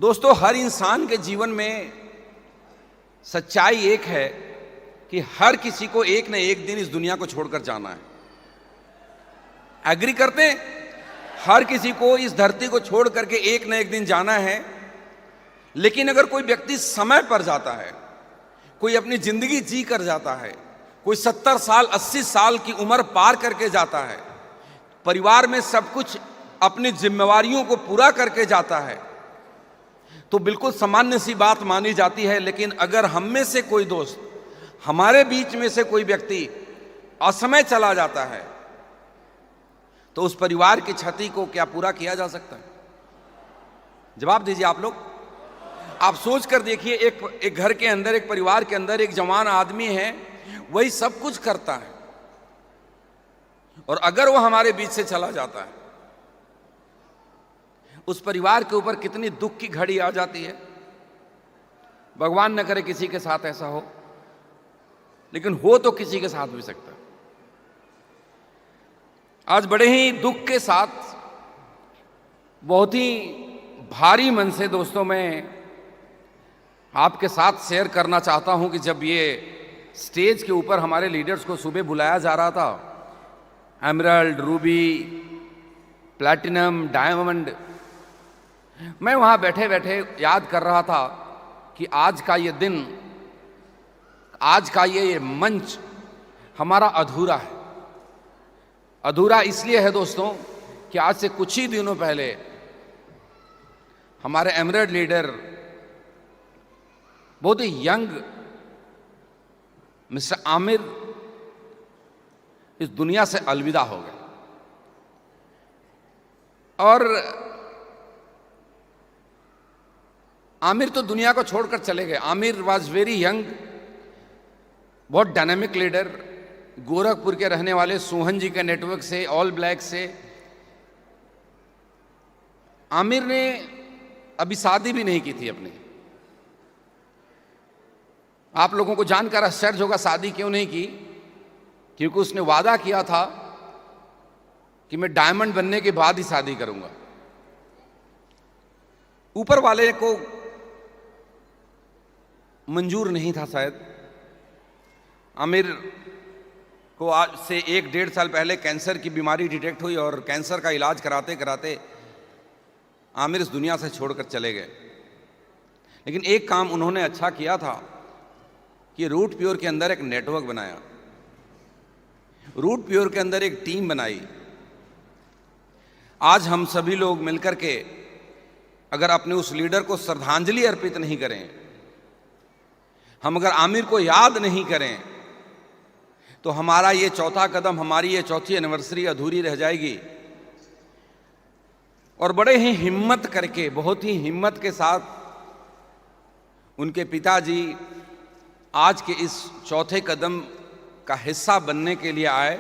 दोस्तों, हर इंसान के जीवन में सच्चाई एक है कि हर किसी को एक न एक दिन इस दुनिया को छोड़कर जाना है। एग्री करते हैं? हर किसी को इस धरती को छोड़ करके एक न एक दिन जाना है। लेकिन अगर कोई व्यक्ति समय पर जाता है, कोई अपनी जिंदगी जी कर जाता है, कोई 70 साल 80 साल की उम्र पार करके जाता है, परिवार में सब कुछ अपनी जिम्मेवारियों को पूरा करके जाता है, तो बिल्कुल सामान्य सी बात मानी जाती है। लेकिन अगर हम में से कोई दोस्त, हमारे बीच में से कोई व्यक्ति असमय चला जाता है, तो उस परिवार की क्षति को क्या पूरा किया जा सकता है? जवाब दीजिए आप लोग। आप सोच कर देखिए, एक घर के अंदर, एक परिवार के अंदर एक जवान आदमी है, वही सब कुछ करता है, और अगर वो हमारे बीच से चला जाता है, उस परिवार के ऊपर कितनी दुख की घड़ी आ जाती है। भगवान न करे किसी के साथ ऐसा हो, लेकिन हो तो किसी के साथ भी सकता है। आज बड़े ही दुख के साथ, बहुत ही भारी मन से दोस्तों, मैं आपके साथ शेयर करना चाहता हूं कि जब ये स्टेज के ऊपर हमारे लीडर्स को सुबह बुलाया जा रहा था, एमरल्ड, रूबी, प्लैटिनम, डायमंड, मैं वहां बैठे बैठे याद कर रहा था कि आज का ये दिन, आज का ये मंच हमारा अधूरा है। अधूरा इसलिए है दोस्तों कि आज से कुछ ही दिनों पहले हमारे एमरल्ड लीडर, बहुत ही यंग मिस्टर आमिर, इस दुनिया से अलविदा हो गए। और आमिर तो दुनिया को छोड़कर चले गए। आमिर वॉज वेरी यंग, बहुत डायनामिक लीडर, गोरखपुर के रहने वाले, सोहन जी के नेटवर्क से, ऑल ब्लैक से। आमिर ने अभी शादी भी नहीं की थी अपनी। आप लोगों को जानकर आश्चर्य होगा शादी क्यों नहीं की, क्योंकि उसने वादा किया था कि मैं डायमंड बनने के बाद ही शादी करूंगा। ऊपर वाले को मंजूर नहीं था शायद। आमिर को आज से 1-1.5 साल पहले कैंसर की बीमारी डिटेक्ट हुई, और कैंसर का इलाज कराते कराते आमिर इस दुनिया से छोड़कर चले गए। लेकिन एक काम उन्होंने अच्छा किया था कि रूट प्योर के अंदर एक नेटवर्क बनाया, रूट प्योर के अंदर एक टीम बनाई। आज हम सभी लोग मिलकर के अगर अपने उस लीडर को श्रद्धांजलि अर्पित नहीं करें, हम अगर आमिर को याद नहीं करें, तो हमारा ये चौथा कदम, हमारी ये चौथी एनिवर्सरी अधूरी रह जाएगी। और बड़े ही हिम्मत करके, बहुत ही हिम्मत के साथ उनके पिताजी आज के इस चौथे कदम का हिस्सा बनने के लिए आए।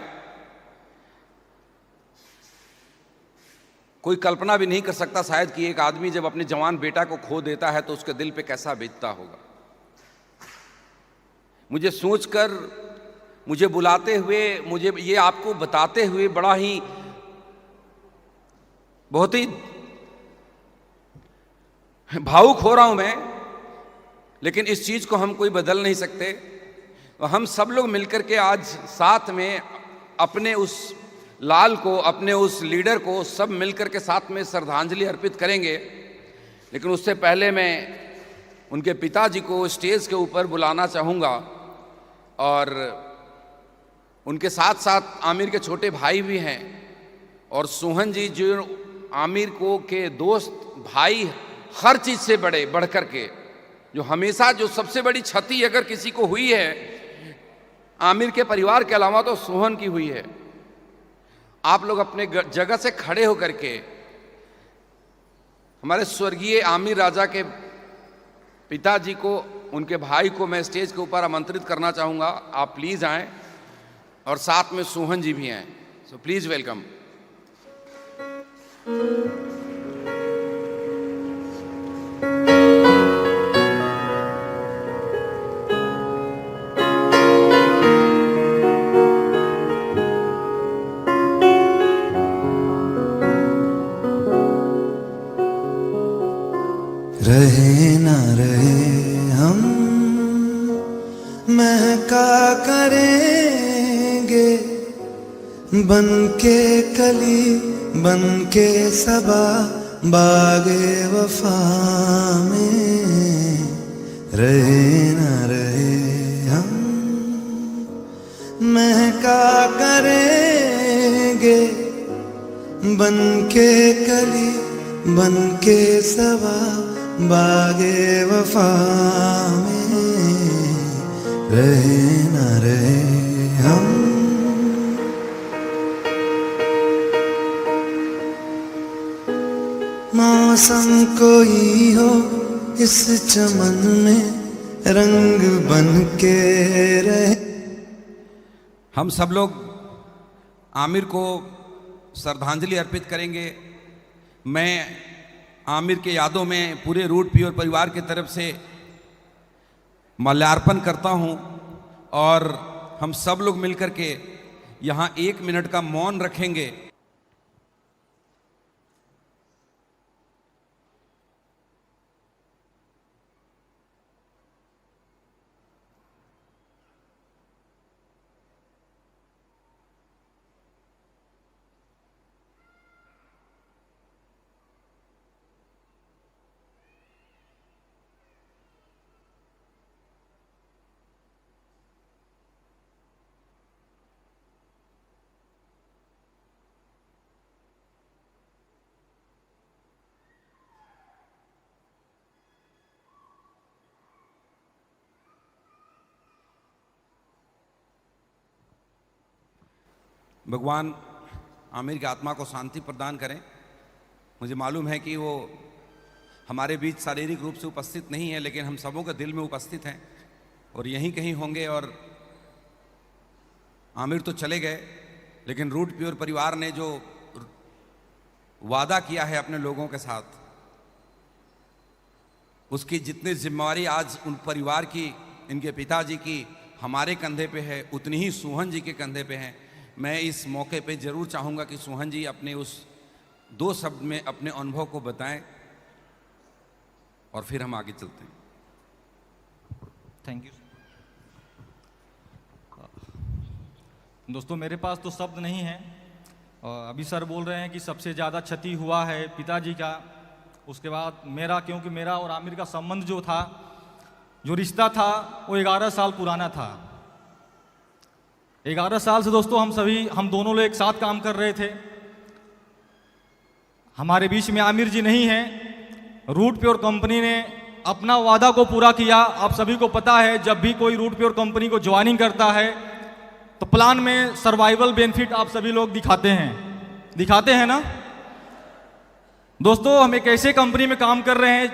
कोई कल्पना भी नहीं कर सकता शायद कि एक आदमी जब अपने जवान बेटा को खो देता है तो उसके दिल पे कैसा बीतता होगा। मुझे सोचकर, मुझे बुलाते हुए, मुझे ये आपको बताते हुए बड़ा ही, बहुत ही भावुक हो रहा हूं मैं। लेकिन इस चीज को हम कोई बदल नहीं सकते। हम सब लोग मिलकर के आज साथ में अपने उस लाल को, अपने उस लीडर को, सब मिलकर के साथ में श्रद्धांजलि अर्पित करेंगे। लेकिन उससे पहले मैं उनके पिताजी को स्टेज के ऊपर बुलाना चाहूँगा, और उनके साथ साथ आमिर के छोटे भाई भी हैं, और सोहन जी जो आमिर को के दोस्त, भाई, हर चीज़ से बढ़ करके, जो हमेशा, जो सबसे बड़ी क्षति अगर किसी को हुई है आमिर के परिवार के अलावा, तो सोहन की हुई है। आप लोग अपने जगह से खड़े होकर के हमारे स्वर्गीय आमिर राजा के पिताजी को, उनके भाई को मैं स्टेज के ऊपर आमंत्रित करना चाहूँगा। आप प्लीज़ आएँ, और साथ में सोहन जी भी हैं। So please welcome. रहे महका करेंगे बन के कली बन के सबा बागे वफा में रहे न रहे हम। महका करेंगे बन के कली बन के सबा बागे वफा में रहे न रहे हम। मौसम कोई हो इस चमन में रंग बन के रहे। हम सब लोग आमिर को श्रद्धांजलि अर्पित करेंगे। मैं आमिर के यादों में पूरे रूट प्योर परिवार की तरफ से माल्यार्पण करता हूं और हम सब लोग मिलकर के यहां 1 मिनट का मौन रखेंगे। भगवान आमिर की आत्मा को शांति प्रदान करें। मुझे मालूम है कि वो हमारे बीच शारीरिक रूप से उपस्थित नहीं है, लेकिन हम सबों के दिल में उपस्थित हैं और यहीं कहीं होंगे। और आमिर तो चले गए, लेकिन रूट प्योर परिवार ने जो वादा किया है अपने लोगों के साथ, उसकी जितनी जिम्मेवारी आज उन परिवार की, इनके पिताजी की हमारे कंधे पे है, उतनी ही सुहन जी के कंधे पे है। मैं इस मौके पे जरूर चाहूँगा कि सुहन जी अपने उस 2 शब्द में अपने अनुभव को बताएं और फिर हम आगे चलते हैं। Thank you. दोस्तों, मेरे पास तो शब्द नहीं है। अभी सर बोल रहे हैं कि सबसे ज़्यादा क्षति हुआ है पिताजी का, उसके बाद मेरा, क्योंकि मेरा और आमिर का संबंध जो था, जो रिश्ता था, वो 11 साल पुराना था। 11 साल से दोस्तों हम दोनों लोग एक साथ काम कर रहे थे। हमारे बीच में आमिर जी नहीं हैं। रूट प्योर कंपनी ने अपना वादा को पूरा किया। आप सभी को पता है, जब भी कोई रूट प्योर कंपनी को ज्वाइनिंग करता है तो प्लान में सर्वाइवल बेनिफिट आप सभी लोग दिखाते हैं ना दोस्तों। हम एक ऐसे कंपनी में काम कर रहे हैं,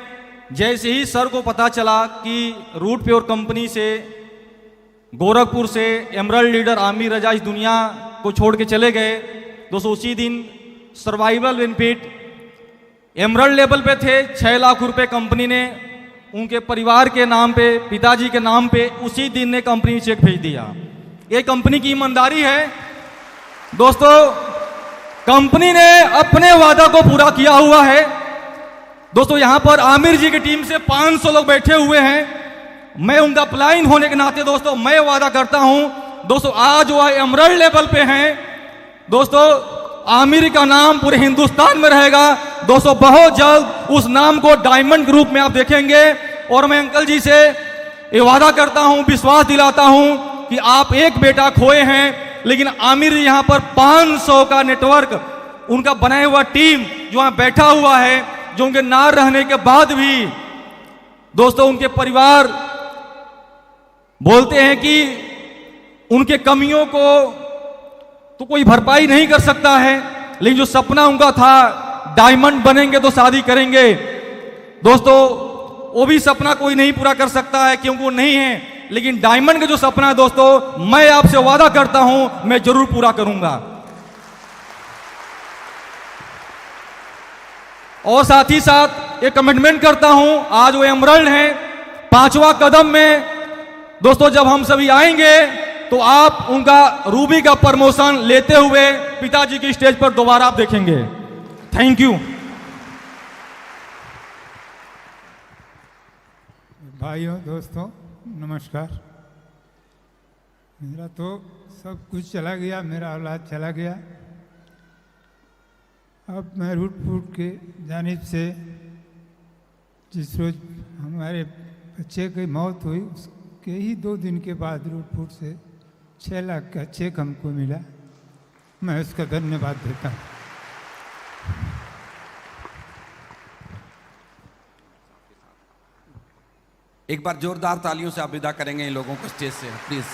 जैसे ही सर को पता चला कि रूट प्योर कंपनी से, गोरखपुर से एमरल्ड लीडर आमिर रजा इस दुनिया को छोड़ के चले गए, दोस्तों उसी दिन सर्वाइवल बेनिफिट एमरल्ड लेवल पे थे। 6 लाख रुपए कंपनी ने उनके परिवार के नाम पे, पिताजी के नाम पे उसी दिन ने कंपनी चेक भेज दिया। ये कंपनी की ईमानदारी है दोस्तों। कंपनी ने अपने वादा को पूरा किया हुआ है दोस्तों। यहां पर आमिर जी की टीम से 500 लोग बैठे हुए हैं। मैं उनका अपलाइन होने के नाते दोस्तों मैं वादा करता हूं दोस्तों, आज वो एमरल्ड लेवल पे हैं दोस्तों। आमिर का नाम पूरे हिंदुस्तान में रहेगा दोस्तों। बहुत जल्द उस नाम को डायमंड ग्रुप में आप देखेंगे। और मैं अंकल जी से ये वादा करता हूं, विश्वास दिलाता हूं कि आप एक बेटा खोए हैं, लेकिन आमिर यहां पर 500 का नेटवर्क, उनका बनाया हुआ टीम जो वहां बैठा हुआ है, जो उनके ना रहने के बाद भी दोस्तों उनके परिवार बोलते हैं कि उनके कमियों को तो कोई भरपाई नहीं कर सकता है, लेकिन जो सपना उनका था डायमंड बनेंगे तो शादी करेंगे दोस्तों, वो भी सपना कोई नहीं पूरा कर सकता है क्योंकि वो नहीं है। लेकिन डायमंड का जो सपना है दोस्तों, मैं आपसे वादा करता हूं मैं जरूर पूरा करूंगा। और साथ ही साथ ये कमिटमेंट करता हूं, आज वो एमरल्ड हैं, 5वां कदम में दोस्तों जब हम सभी आएंगे तो आप उनका रूबी का प्रमोशन लेते हुए पिताजी की स्टेज पर दोबारा आप देखेंगे। Thank you. भाइयों दोस्तों नमस्कार। मेरा तो सब कुछ चला गया, मेरा औलाद चला गया। अब मैं रूट फूट के जानिब से जिस रोज़ हमारे बच्चे की मौत हुई उसके ही 2 दिन के बाद रूट फूट से 6 लाख का चेक हमको मिला। मैं उसका धन्यवाद देता हूँ। एक बार जोरदार तालियों से आप विदा करेंगे इन लोगों को स्टेज से, प्लीज।